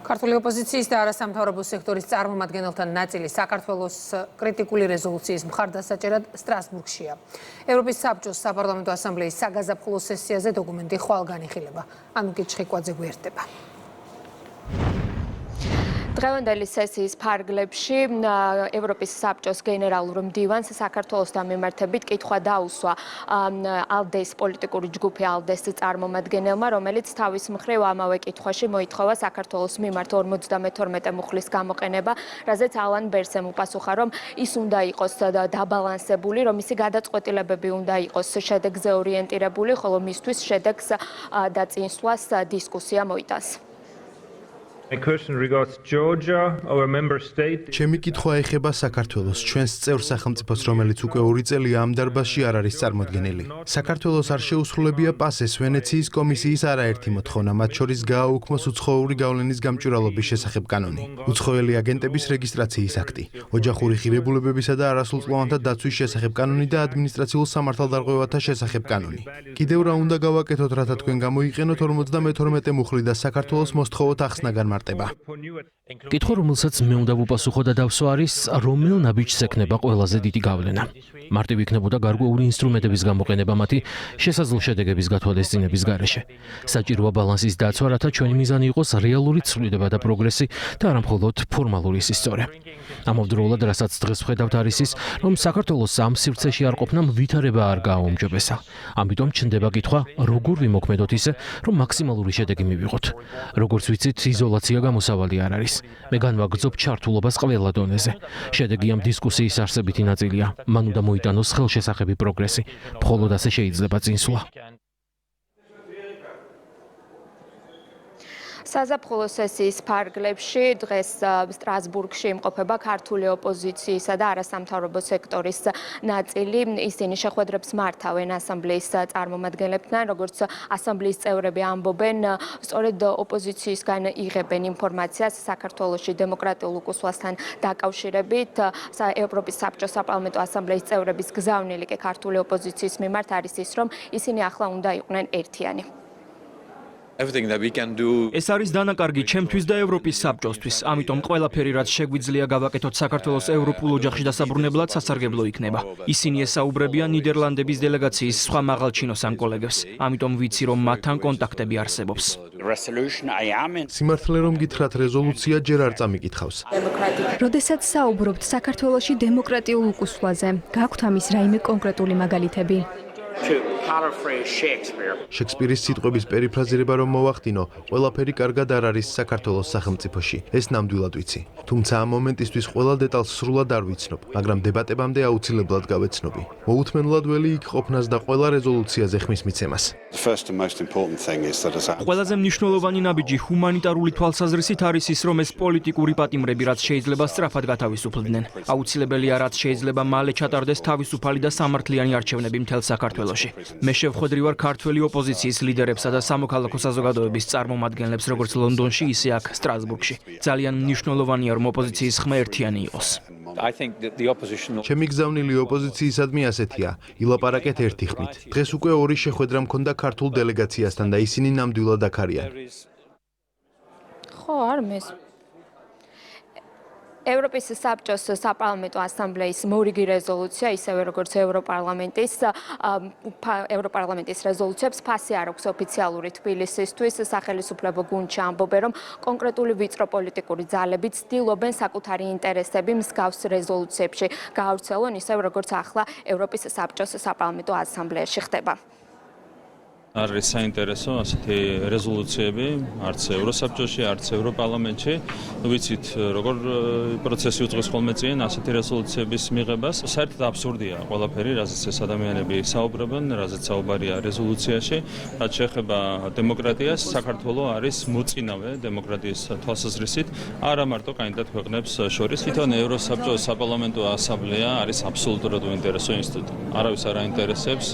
ქართული ოპოზიციის და არასამთავრობო სექტორის წარმომადგენელთა ნაწილი საქართველოს კრიტიკული რეზოლუციის მხარდასაჭერად სტრასბურგშია. ევროპის საბჭოს საპარლამენტო ასამბლეის საგაზაფხულო სესიაზე დოკუმენტი ხვალ განიხილება. ანუკი ჩხიკვაძე გვერდება. დღევანდელი სესიის ფარგლებში ევროპის საბჭოს გენერალურ მდივანს საქართველოსთან მიმართებით კითხვა დაუსვა ალდეს პოლიტიკური ჯგუფი ალდეს წარმომადგენელმა, რომელიც თავის მხრივ ამავე კითხვაში მოითხოვა საქართველოს მიმართ 52 მუხლის გამოყენება, რაზეც ალან ბერსემ უპასუხა, რომ ის უნდა იყოს დაბალანსებული, რომ მისი გადაწყვეტილებები უნდა იყოს შედეგზე ორიენტირებული, ხოლო მისთვის შედეგს და წინსვლას დისკუსია მოიტანს. ჩემი კითხვა ეხება საქართველოს, ჩვენს წევრ სახელმწიფოს, რომელიც უკვე 2 წელია ამ დარბაზში არ არის წარმოდგენილი. საქართველოს არ შეუსრულებია პასეს ვენეციის კომისიის არაერთი მოთხოვნა, მათ შორის გააუქმოს უცხოური გავლენის გამჭვირვალობის შესახებ კანონი, უცხოელი აგენტების რეგისტრაციის აქტი, ოჯახური ღირებულებებისა და არასრულწლოვანთა დაცვის შესახებ კანონი და ადმინისტრაციულ სამართალდარღვევათა შესახებ კანონი. კიდევ რა უნდა გავაკეთოთ, რათა თქვენ გამოიყენოთ 52 მუხლი და საქართველოს მოსთხოვოთ ახსნა კითხვა, რომელსაც მე უნდა ვუპასუხო და დავსვა არის, რომელ ნაბიჯს ექნება ყველაზე დიდი გავლენა. მარტივი იქნებოდა გარკვეული ინსტრუმენტების გამოყენება მათი შესაძლო შედეგების გათვალისწინების გარეშე. საჭიროა ბალანსის დაცვა, რათა ჩვენი მიზანი იყოს რეალური ცვლილება და პროგრესი და არა მხოლოდ ფორმალური სისწორე. ამავდროულად, რასაც დღეს ვხედავთ, არის ის, რომ საქართველოს ამ სივრცეში არ ყოფნამ ვითარება არ გააუმჯობესა. ამიტომ ჩნდება კითხვა, როგორ ვიმოქმედოთ ისე, რომ მაქსიმალური შედეგი მივიღოთ. როგორც ვიცით, იზოლაცია გამოსავალი არ არის. მე განვაგრძობ ჩართულობას ყველა დონეზე. შედეგი ამ დისკუსიის არსებითი ნაწილია. მან უნდა მოიტანოს ხელშესახები პროგრესი. მხოლოდ ასე შეიძლება წინსვლა. საზაფხულო სესიის ფარგლებში დღეს სტრასბურგში იმყოფება ქართული ოპოზიციისა და არასამთავრობო სექტორის ნაწილი. ისინი შეხვედრებს მართავენ ასამბლეის წარმომადგენლებთან, როგორც ასამბლეის წევრები ამბობენ, სწორედ ოპოზიციისგან იღებენ ინფორმაციას საქართველოში დემოკრატიულ უკუსვასთან დაკავშირებით. ევროპის საბჭოს საპარლამენტო ასამბლეის წევრების გზავნილი კი ქართული ოპოზიციის მიმართ არის ის, რომ ისინი ახლა უნდა იყვნენ ერთიანი. ეს არის დანაკარგი ჩემთვის და ევროპის საბჭოსთვის. ამიტომ ყველაფერი, რაც შეგვიძლია გავაკეთოთ საქართველოს ევროპულ ოჯახში დასაბრუნებლად, სასარგებლო იქნება. ისინი ესაუბრებიან ნიდერლანდების დელეგაციის სხვა მაღალჩინოსან კოლეგებს. ამიტომ ვიცი, რომ მათთან კონტაქტები არსებობს. სიმართლე რომ გითხრათ, რეზოლუცია ჯერ არ წამიკითხავს. როდესაც საუბრობთ საქართველოში დემოკრატიულ უკუსვლაზე, გაქვთ ამის რაიმე კონკრეტული მაგალითები? შექსპირის სიტყვების პერიფრაზირება რომ მოვახდინო, ყველაფერი კარგად არ არის საქართველოს სახელმწიფოში. ეს ნამდვილად ვიცი. თუმცა ამ მომენტისთვის ყველა დეტალს სრულად არ ვიცნობ, მაგრამ დებატებამდე აუცილებლად გავეცნობი. მოუთმენლად ველი იქ ყოფნას და ყველა რეზოლუციაზე ხმის მიცემას. ყველაზე მნიშვნელოვანი ნაბიჯი ჰუმანიტარული თვალსაზრისით არის ის, რომ ეს პოლიტიკური პატიმრები, რაც შეიძლება სწრაფად გათავისუფლდნენ. აუცილებელია, რაც შეიძლება მალე ჩატარდეს თავისუფალი და სამართლიანი არჩევნები მთელ საქართველოში. მე შევხვედრი ვარ ქართველი ოპოზიციის ლიდერებსა და სამოქალაქო საზოგადოების წარმომადგენლებს, როგორც ლონდონში, ისე აქ სტრასბურგში. ძალიან მნიშვნელოვანია, რომ ოპოზიციის ხმა ერთიანი იყოს. ჩემი გზავნილი ოპოზიციისადმი ასეთია. ილაპარაკეთ ერთი ხმით. დღეს უკვე 2 შეხვედრა მქონდა ქართულ დელეგაციასთან და ისინი ნამდვილად აქ არიან. ხო, არ მეს. ევროპის საბჭოს საპარლამენტო ასამბლეის მორიგი რეზოლუცია, ისევე როგორც ევროპარლამენტის რეზოლუციებს ფასი არ აქვს ოფიციალური თბილისისთვის. სახელმწიფო გუნდში ამბობენ, რომ კონკრეტული ვიწრო პოლიტიკური ძალები ცდილობენ საკუთარი ინტერესები მსგავს რეზოლუციებში გაავრცელონ, ისევე როგორც ახლა ევროპის საბჭოს საპარლამენტო ასამბლეაში ხდება. არის საინტერესო ასეთი რეზოლუციები, არც ევროსაბჭოში, არც ევროპარლამენტში. ვიცით, როგორ პროცესი უძღვის ხოლმე წინ ასეთი რეზოლუციების მიღებას. საერთოდ აბსურდია ყველაფერი, რაზეც ეს ადამიანები საუბრობენ, რაზეც საუბარია რეზოლუციაში. რაც შეეხება დემოკრატიას, საქართველოს არის მოწინავე დემოკრატიის თვალსაზრისით, არა მარტო კანდიდატ ქვეყნებს შორის. თვითონ ევროსაბჭოს საპარლამენტო ასამბლეა არის აბსოლუტურად უინტერესო ინსტიტუტი. არავის არ აინტერესებს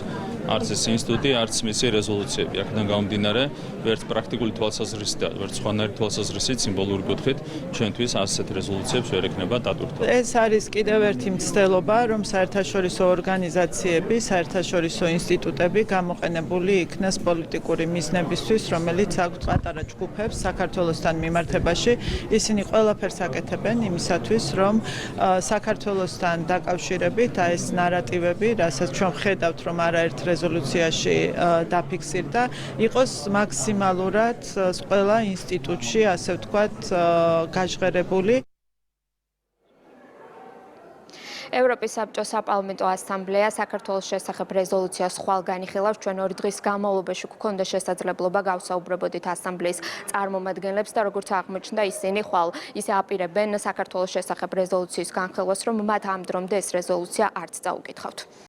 არც ეს ინსტიტუტი, არც მისი რეზოლუციები. აქედან გამომდინარე, ვერც პრაქტიკული თვალსაზრისით და ვერც სხვანაირი თვალსაზრისით სიმბოლური კუთხით ჩვენთვის ასეთ რეზოლუციებს ვერ ექნება დატვირთვა. ეს არის კიდევ ერთი მცდელობა, რომ საერთაშორისო ორგანიზაციები, საერთაშორისო ინსტიტუტები გამოყენებული იქნას პოლიტიკური მიზნებისთვის, რომელიც აქვთ პატარა ჯგუფებს საქართველოსთან მიმართებაში. ისინი ყველაფერს აკეთებენ იმისათვის, რომ საქართველოსთან დაკავშირებით ეს ნარატივები, რასაც ჩვენ ხედავთ, რომ არაერთ რეზოლუციაში დაფიქსირდა, იყოს მაქსიმალურად ყველა ინსტიტუტში, ასე ვთქვათ, გაჟღერებული. ევროპის საბჭოს საპარლამენტო ასამბლეა საქართველოს შესახებ რეზოლუციას ხვალ განიხილავს. ჩვენ 2 დღის განმავლობაში გვქონდა შესაძლებლობა გავსაუბრებოდით ასამბლეის წარმომადგენლებს და როგორც აღმოჩნდა, ისინი ხვალ ისე აპირებენ საქართველოს შესახებ რეზოლუციის განხილვას, რომ მათ ამ დრომდე ეს რეზოლუცია არც წაუკითხავთ.